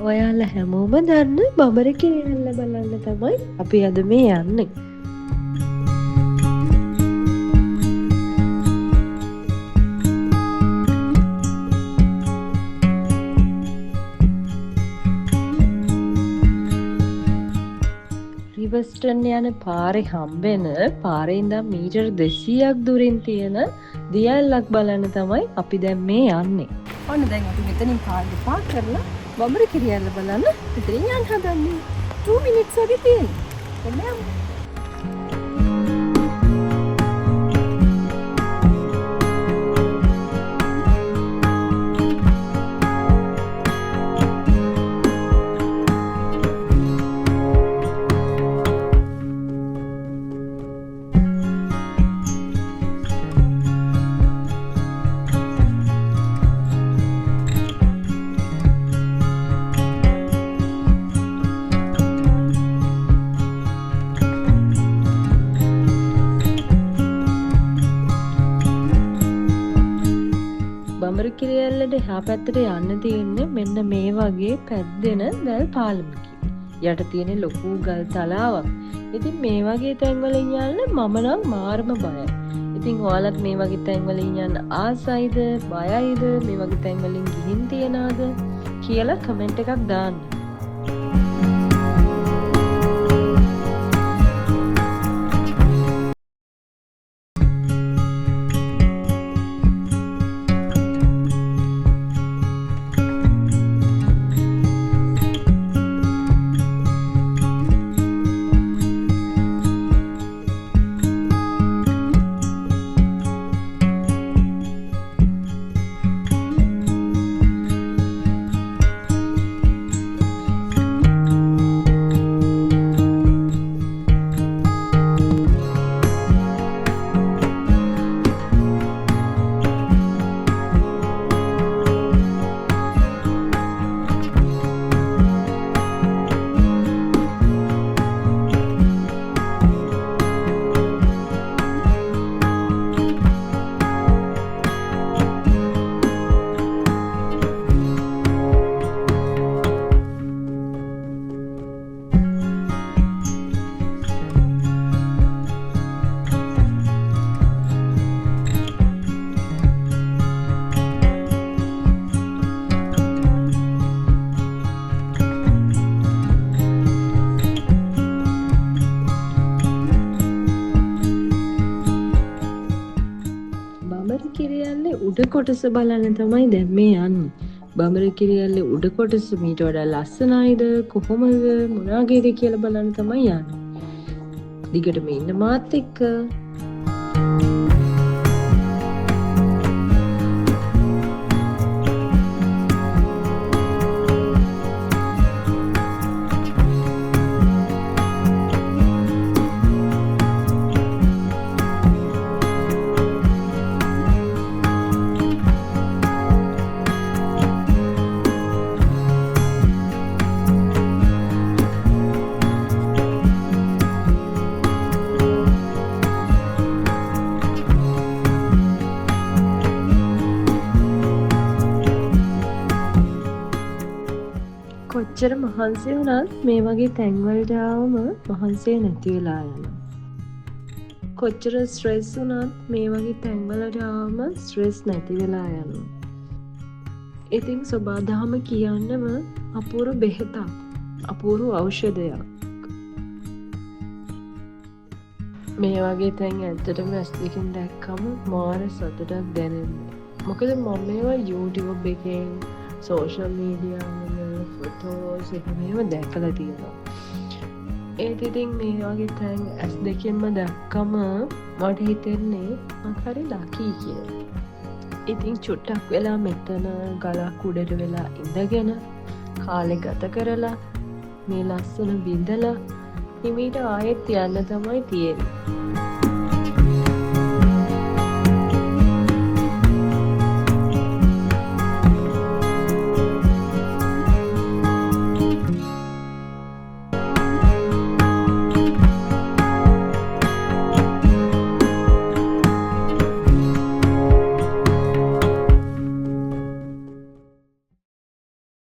ඔයාලා හැමෝම දන්න බඹර කිරිල්ල බලන්න තමයි අපි අද මේ යන්නේ. රිවර්ස්ටන් යන පාරේ හම්බෙන පාරේ ඉඳන් මීටර් 200ක් දුරින් තියෙන දියැලක් බලන්න තමයි අපි දැන් මේ යන්නේ. ඔන්න දැන් අපි මෙතනින් කාර් එක පාක් කරලා බඹර කිරියල්ල බලන්න ඉතින් යන්න හදන්නේ. 2 minutes වගේ තියෙනවා. එන්න යමු. බඹර කිරියල්ලට එහා පැත්තට යන්න තියෙන්නේ මෙන්න මේ වගේ පැද්දෙන වැල් පාලමකින්. යට තියෙන ලොකු ගල් තලාවක්. ඉතින් මේ වගේ තැන්වලින් යන්න මම නම් මාරම බයයි. ඉතින් ඔයාලත් මේ වගේ තැන්වලින් යන්න ආසයිද, බයයිද, මේ වගේ තැන්වලින් ගිහින් තියනවාද කියලා කමෙන්ට් එකක් දාන්න. උඩ කොටස බලන්න තමයි දැන් මේ යන්නේ. බඹර කිරියල්ලේ උඩ කොටස මීට වඩා ලස්සනයිද කොහොමද මොනාගේද කියලා බලන්න තමයි යන්නේ. දිගටම ඉන්න මාත් එක්ක. කොච්චර මහන්සි වුණත් මේ වගේ තැන්වලට ආවම මහන්සිය නැති වෙලා යනවා. කොච්චර ස්ට්‍රෙස් වුණත් මේ වගේ තැන්වලට ආවම ස්ට්‍රෙස් නැති වෙලා යනවා. ඉතින් සබාදහම කියන්නම අපූර්ව බෙහෙතක්, අපූර්ව ಔಷಧයක්. මේ වගේ තැන් ඇත්තටම ඇස් දෙකෙන් දැක්කම මාර සතුටක් දැනෙන්නේ. මොකද මම මේවා YouTube එකෙන් සෝෂල් මීඩියා වල ෆොටෝස් එහෙම දැකලා තියෙනවා. ඒත් ඉතින් මේ වගේ තැන් ඇස් දෙකෙන්ම දැක්කම මට හිතෙන්නේ මම හරි ලකී කියලා. ඉතින් චුට්ටක් වෙලා මෙතන ගලක් උඩට වෙලා ඉඳගෙන කාලේ ගත කරලා මේ ලස්සන බිඳලා හිමීට ආයෙත් යන්න තමයි තියෙන්නේ.